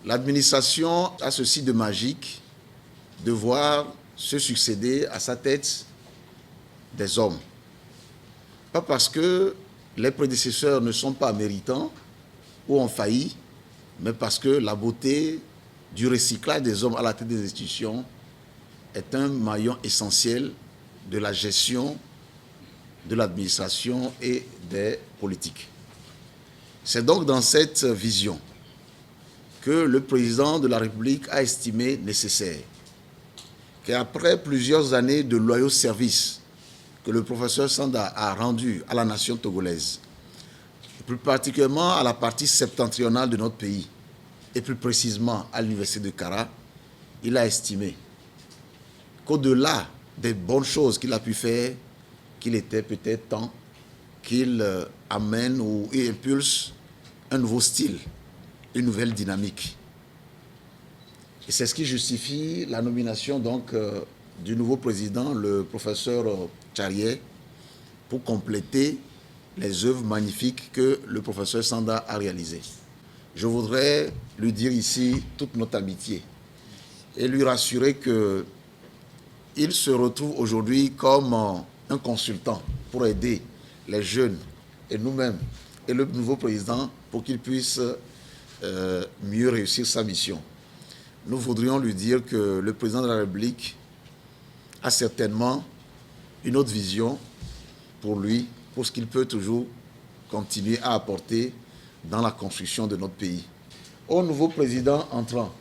L'administration a ceci de magique de voir se succéder à sa tête des hommes. Pas parce que les prédécesseurs ne sont pas méritants ou ont failli, mais parce que la beauté du recyclage des hommes à la tête des institutions est un maillon essentiel de la gestion de l'administration et des politiques. C'est donc dans cette vision que le président de la République a estimé nécessaire qu'après plusieurs années de loyaux services que le professeur Sanda a rendus à la nation togolaise, plus particulièrement à la partie septentrionale de notre pays, et plus précisément à l'université de Kara, il a estimé qu'au-delà des bonnes choses qu'il a pu faire, qu'il était peut-être temps qu'il amène ou impulse un nouveau style, une nouvelle dynamique. Et c'est ce qui justifie la nomination donc du nouveau président, le professeur Tcharier, pour compléter les œuvres magnifiques que le professeur Sanda a réalisées. Je voudrais lui dire ici toute notre amitié et lui rassurer qu'il se retrouve aujourd'hui comme un consultant pour aider les jeunes et nous-mêmes et le nouveau président pour qu'il puisse mieux réussir sa mission. Nous voudrions lui dire que le président de la République a certainement une autre vision pour lui, pour ce qu'il peut toujours continuer à apporter dans la construction de notre pays. Au nouveau président entrant,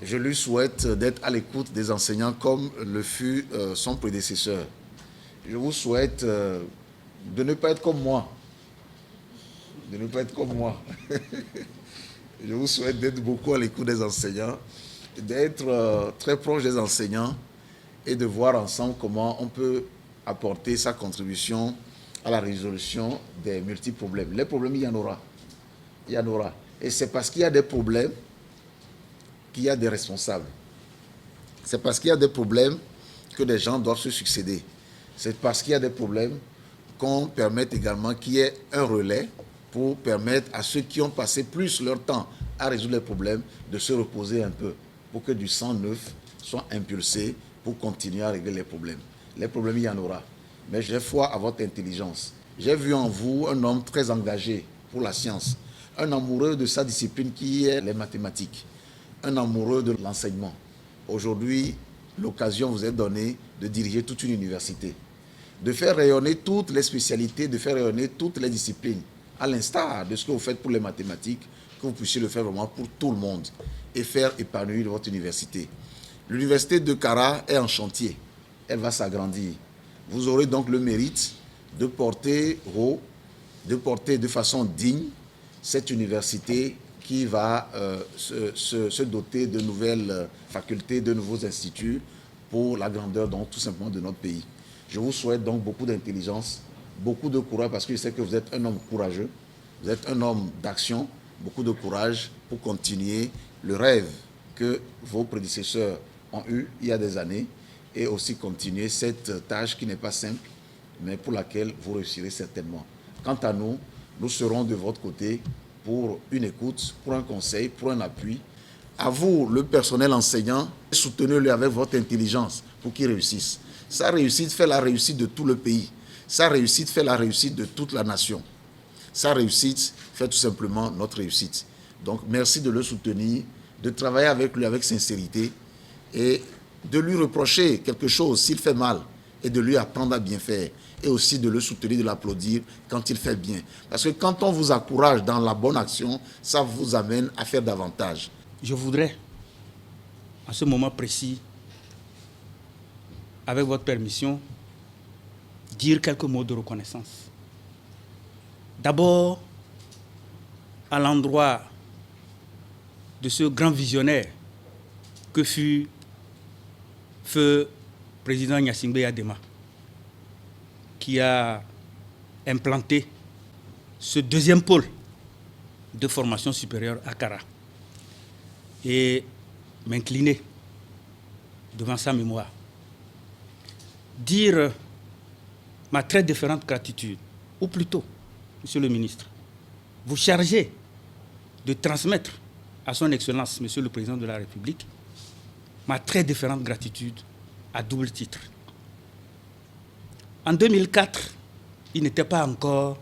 je lui souhaite d'être à l'écoute des enseignants comme le fut son prédécesseur. Je vous souhaite de ne pas être comme moi. De ne pas être comme moi. Je vous souhaite d'être beaucoup à l'écoute des enseignants, d'être très proche des enseignants et de voir ensemble comment on peut apporter sa contribution à la résolution des multiples problèmes. Les problèmes, il y en aura. Il y en aura. Et c'est parce qu'il y a des problèmes qu'il y a des responsables. C'est parce qu'il y a des problèmes que des gens doivent se succéder. C'est parce qu'il y a des problèmes qu'on permette également qu'il y ait un relais pour permettre à ceux qui ont passé plus leur temps à résoudre les problèmes de se reposer un peu, pour que du sang neuf soit impulsé pour continuer à régler les problèmes. Les problèmes, il y en aura. Mais j'ai foi à votre intelligence. J'ai vu en vous un homme très engagé pour la science, un amoureux de sa discipline qui est les mathématiques, un amoureux de l'enseignement. Aujourd'hui, l'occasion vous est donnée de diriger toute une université, de faire rayonner toutes les spécialités, de faire rayonner toutes les disciplines, à l'instar de ce que vous faites pour les mathématiques, que vous puissiez le faire vraiment pour tout le monde et faire épanouir votre université. L'université de Kara est en chantier, elle va s'agrandir. Vous aurez donc le mérite de porter haut, de porter de façon digne cette université qui va se doter de nouvelles facultés, de nouveaux instituts pour la grandeur donc tout simplement de notre pays. Je vous souhaite donc beaucoup d'intelligence, beaucoup de courage parce que je sais que vous êtes un homme courageux, vous êtes un homme d'action, beaucoup de courage pour continuer le rêve que vos prédécesseurs ont eu il y a des années et aussi continuer cette tâche qui n'est pas simple mais pour laquelle vous réussirez certainement. Quant à nous, nous serons de votre côté pour une écoute, pour un conseil, pour un appui. À vous, le personnel enseignant, soutenez-le avec votre intelligence pour qu'il réussisse. Sa réussite fait la réussite de tout le pays. Sa réussite fait la réussite de toute la nation. Sa réussite fait tout simplement notre réussite. Donc, merci de le soutenir, de travailler avec lui avec sincérité et de lui reprocher quelque chose s'il fait mal et de lui apprendre à bien faire et aussi de le soutenir, de l'applaudir quand il fait bien. Parce que quand on vous encourage dans la bonne action, ça vous amène à faire davantage. Je voudrais, à ce moment précis, avec votre permission, dire quelques mots de reconnaissance. D'abord, à l'endroit de ce grand visionnaire que fut feu président Gnassingbé Adema, qui a implanté ce deuxième pôle de formation supérieure à Kara, et m'incliner devant sa mémoire. Dire ma très différente gratitude, ou plutôt, Monsieur le ministre, vous chargez de transmettre à son Excellence, Monsieur le Président de la République, ma très différente gratitude à double titre. En 2004, il n'était pas encore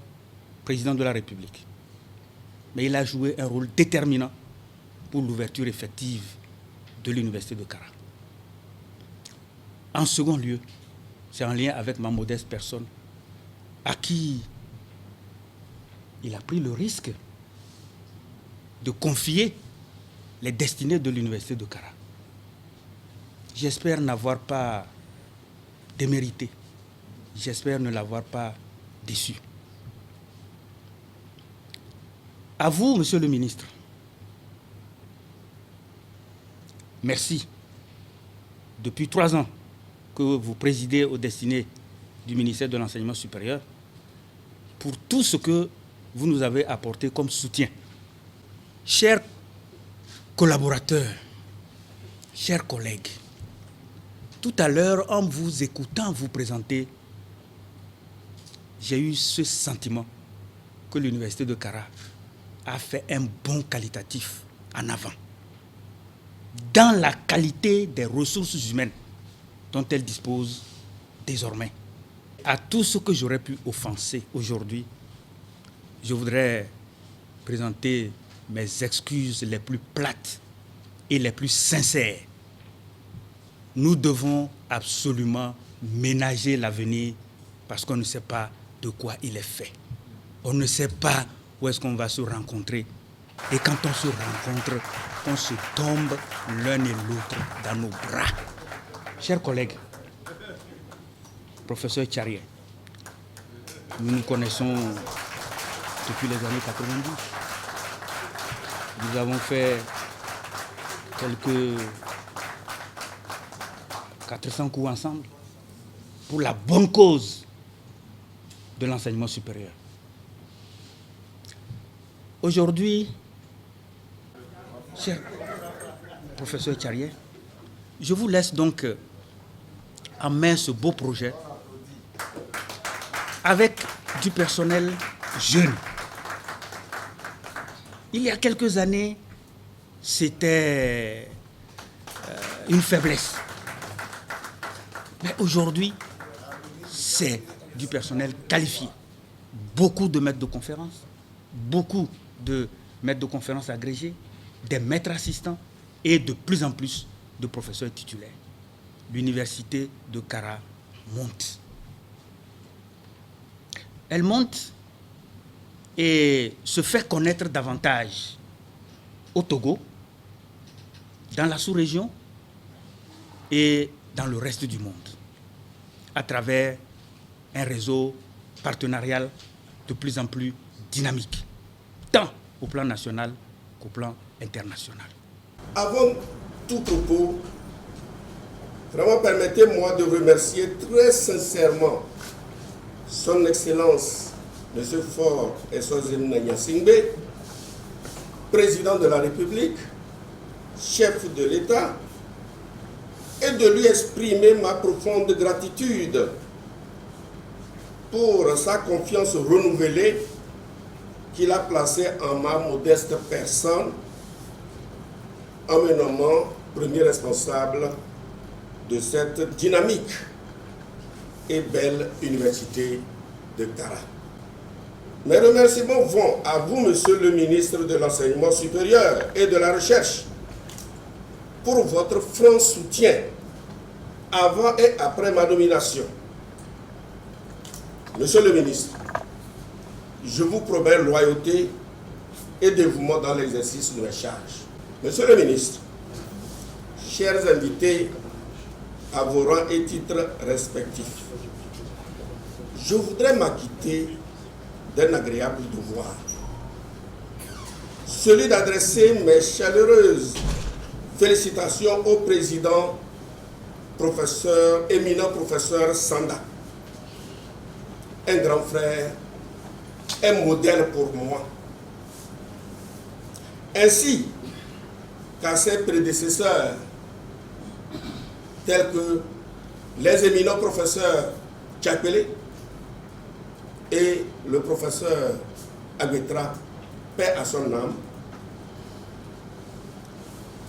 président de la République, mais il a joué un rôle déterminant pour l'ouverture effective de l'Université de Kara. En second lieu, c'est en lien avec ma modeste personne, à qui il a pris le risque de confier les destinées de l'Université de Kara. J'espère n'avoir pas démérité. J'espère ne l'avoir pas déçu. À vous, Monsieur le ministre, merci. Depuis 3 ans que vous présidez aux destinées du ministère de l'Enseignement supérieur, pour tout ce que vous nous avez apporté comme soutien. Chers collaborateurs, chers collègues, tout à l'heure, en vous écoutant vous présenter, j'ai eu ce sentiment que l'Université de Kara a fait un bond qualitatif en avant dans la qualité des ressources humaines dont elle dispose désormais. À tout ce que j'aurais pu offenser aujourd'hui, je voudrais présenter mes excuses les plus plates et les plus sincères. Nous devons absolument ménager l'avenir parce qu'on ne sait pas de quoi il est fait. On ne sait pas où est-ce qu'on va se rencontrer. Et quand on se rencontre, on se tombe l'un et l'autre dans nos bras. Chers collègues, professeur Tcharier, nous nous connaissons depuis les années 90. Nous avons fait quelques 400 coups ensemble pour la bonne cause de l'enseignement supérieur. Aujourd'hui, cher professeur Tcharier, je vous laisse donc en main ce beau projet avec du personnel jeune. Il y a quelques années, c'était une faiblesse. Mais aujourd'hui, c'est du personnel qualifié. Beaucoup de maîtres de conférences, beaucoup de maîtres de conférences agrégés, des maîtres assistants et de plus en plus de professeurs titulaires. L'université de Kara monte. Elle monte et se fait connaître davantage au Togo, dans la sous-région et dans le reste du monde, à travers un réseau partenarial de plus en plus dynamique, tant au plan national qu'au plan international. Avant tout propos, vraiment permettez-moi de remercier très sincèrement Son Excellence M. Faure Essouzine Nanyasingbe, président de la République, chef de l'État, et de lui exprimer ma profonde gratitude pour sa confiance renouvelée qu'il a placée en ma modeste personne en me nommant premier responsable de cette dynamique et belle université de Kara. Mes remerciements vont à vous, Monsieur le ministre de l'Enseignement supérieur et de la Recherche, pour votre franc soutien avant et après ma nomination. Monsieur le ministre, je vous promets loyauté et dévouement dans l'exercice de mes charges. Monsieur le ministre, chers invités à vos rangs et titres respectifs, je voudrais m'acquitter d'un agréable devoir, celui d'adresser mes chaleureuses félicitations au président, éminent professeur Sanda, un grand frère, un modèle pour moi, ainsi qu'à ses prédécesseurs, tels que les éminents professeurs Tchapele et le professeur Aguetra, paix à son âme,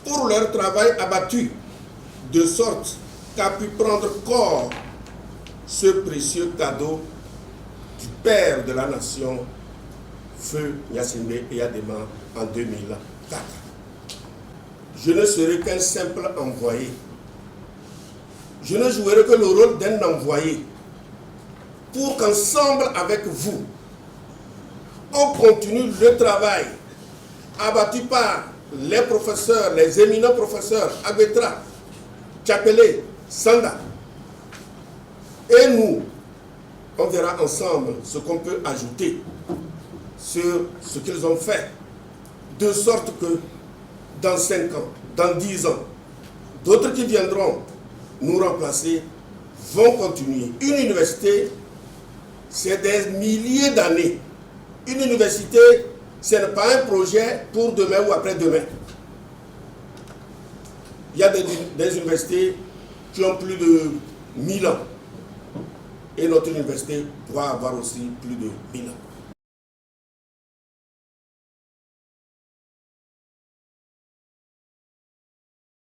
pour leur travail abattu, de sorte qu'a pu prendre corps ce précieux cadeau du père de la nation, Feu Gnassingbé Eyadema, en 2004. Je ne serai qu'un simple envoyé. Je ne jouerai que le rôle d'un envoyé pour qu'ensemble avec vous, on continue le travail abattu par les professeurs, les éminents professeurs Aguetra, Tchapele, Sanda. Et nous, on verra ensemble ce qu'on peut ajouter sur ce qu'ils ont fait, de sorte que dans 5 ans, dans 10 ans, d'autres qui viendront nous remplacer vont continuer. Une université, c'est des milliers d'années. Une université, ce n'est pas un projet pour demain ou après-demain. Il y a des universités qui ont plus de 1000 ans. Et notre université doit avoir aussi plus de 1000 ans.